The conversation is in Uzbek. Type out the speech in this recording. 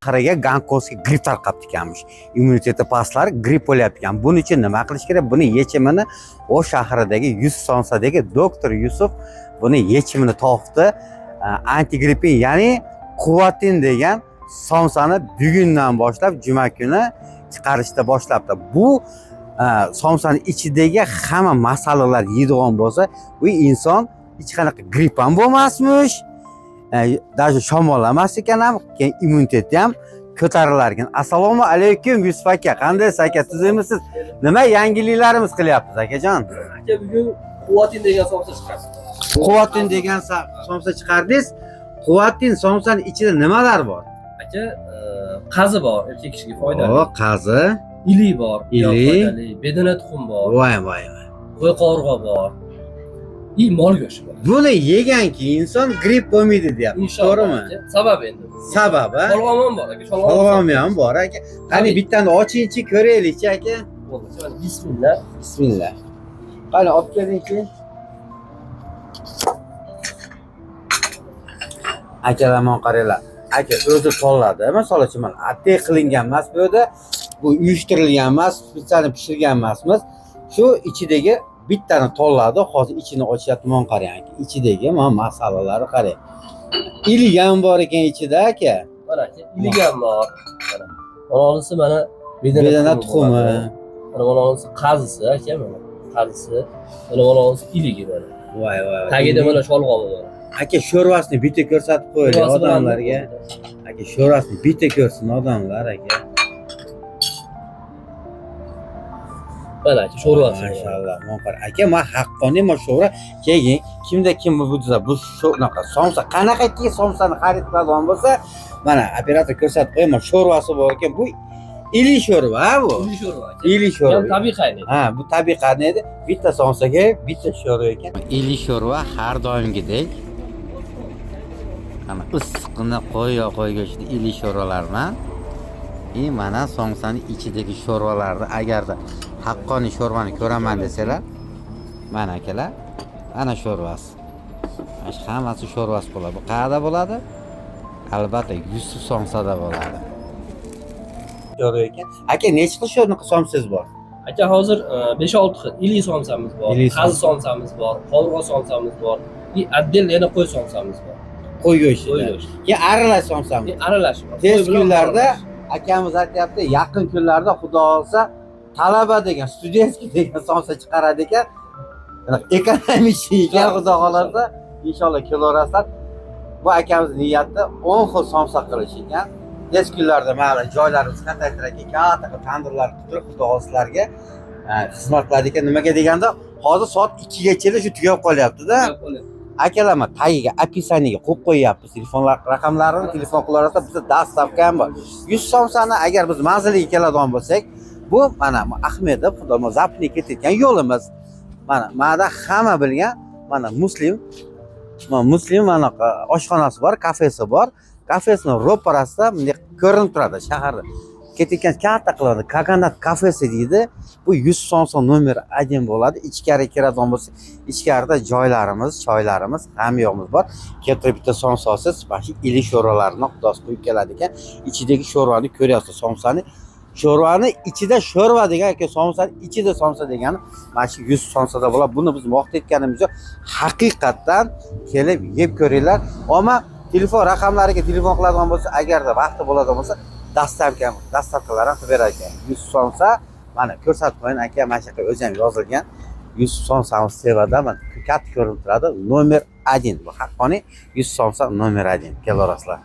Qariga Gonkongga gripp tarqabdi ekanmish. Immuniteti pastlari gripp bo'lyapti ekan. Buning uchun nima qilish kerak? Buni yechimini o shahridagi 100 somsadagi doktor Yusuf buni yechimini topdi. Antigrippin, ya'ni Quvatin degan somsani bugundan boshlab juma kuni chiqarishda boshlabdi. Bu somsani ichidagi hamma masalalar yeydigan bo'lsa, bu inson hech qanaqa gripp ham bo'lmasmish. Даже shamollamas ekan ham, keyin immuniteti ham ko'tarilar ekan. Assalomu alaykum Yusuf aka, qandaysiz aka? Tuzimisiz? Nima yangiliklarimiz qilyapsiz akajon? Aka bugun Quvatin degan somsa chiqardi. Quvatin degan somsa chiqardingiz. Quvatin somsaning ichida nimalar bor? Aka, qazi bor, erkak kishiga foydali. O, qazi, Ili bor, ili, bedana tuxum bor, voy. qo'y qovurg'a bor. Mol go'shti bor. Buni yeganki inson gripp bo'lmaydi deyapti. To'g'rimi? Sababi endi. Sababi? Sholg'om bor aka, sholg'om ham bor aka. Qani bittani ochingchi ko'raylik-chi aka. Bismillah. Bismillah. Qani olib keling-chi. Akalarman qaranglar. Aka o'zi tanladi. Masalan, mana attay qilingan emas bu yerda. Bu uyushtirilgan emas, spesial pishirgan emasmiz. Shu ichidagi bittani tanladi. Hozir ichini ochyapman qarang. Ichidagi mana masalalari qarang. Ilgan bor ekan ichida aka. Mana aka, ilgan bor. Mana. Onolisi mana bedana tuxumi. Mana onolisi qazisi aka, mana qazisi. Mana onolisi iligi bor. Voy. Tagida mana sholg'omi bor. Aka sho'rvasini bitta ko'rsatib qo'ying odamlarga. Aka sho'rvasini bitta ko'rsin odamlar aka. Mana aka sho'rvasi. Mashallah, monqar. Aka, men haqqoniy sho'rva keyin kimda kim bu shunaqa somsa qanaqaki somsani xarid qiladigan bo'lsa, mana operator ko'rsatib qo'ying, sho'rvasi bor ekan. Bu ili sho'rva bu. Ili sho'rva. Ili sho'rva. Ham tabiiy qaynaydi. Ha, bu tabiiy qaynaydi. Bitta somsaga bitta sho'rva ekan. Ili sho'rva har doimgidek ana issiqni qo'y go'shti ili sho'rvalardan mana somsaning ichidagi sho'rvalarni agarda haqqoniy sho'rvani ko'raman desalar, mana akalar, ana sho'rvasi. Mana hammasi sho'rvasi bo'ladi. Bu qayerda bo'ladi? Albatta Yusuf somsada bo'ladi. Sho'rva ekan. Aka, necha xil sho'rva somsangiz bor? Aka, hozir 5-6 xil ili somsamiz bor, qazi somsamiz bor, qovurg'a somsamiz bor, отдельно yana qo'y somsamiz bor. Qo'y go'shti. Keyin aralash somsamiz. Aralash bor. Tez kunlarda akamiz aytayapti, yaqin kunlarda xudo olsa talaba degan, studentskiy degan somsa chiqaradi ekan. Ekonomik ekan, xudo xolasa, inshaalloh kelaverasizlar. Bu akamiz niyatda 10 xil somsa qilish ekan. Tez kunlarda mana joylarimiz kattaytirar ekan, katta tandurlar qilib xudo xolaslarga xizmat qiladi ekan. Nimaga deganda, hozir soat 2 gacha shu tugab qolyapti-da. Akalarma tagiga описаниеga qo'yib qo'yapmiz telefonlar raqamlarini, telefon qilaversa bizda dastavka ham bor. 100 somsani agar biz manziliga keladigan bo'lsak, bu mana Ahmedov xudomo zapni ketayotgan yo'limiz. Mana hamma bilgan, mana Muslim mana oshxonasi bor, kafesi bor. Kafesining ro'parasida bunday ko'rinib turadi shaharda. Ketayotgan katta qiladi. Kaganat kafesi deydi. Bu 100 somsa nomer 1 bo'ladi. Ichkari kiradigan bo'lsa, ichkarida joylarimiz, choylarimiz, hamyoqimiz bor. Katta bitta somsasiz, mana shu ili sho'rvalarni xudos qo'yib keladi ekan. Ichidagi sho'rvani ko'ryapsiz, somsani. Sho'rvani ichida sho'rva degan aka, somsani ichida somsa degani mana shu 100 somsada bo'ladi. Buni biz maqtayotganimiz yo'q. Haqiqatdan kelib yeb ko'ringlar. Ammo telefon raqamlariga telefon qiladigan bo'lsa, agarda vaqti bo'ladigan bo'lsa, dastavkalar ham qilib berar ekan. 100 somsa mana ko'rsatib qo'ying aka, mana shu yerga o'zi ham yozilgan. 100 somsamiz sevada mana katta ko'rinib turadi. Nomer 1. Bu haqqoniy 100 somsa nomer 1. Kelaverasizlar.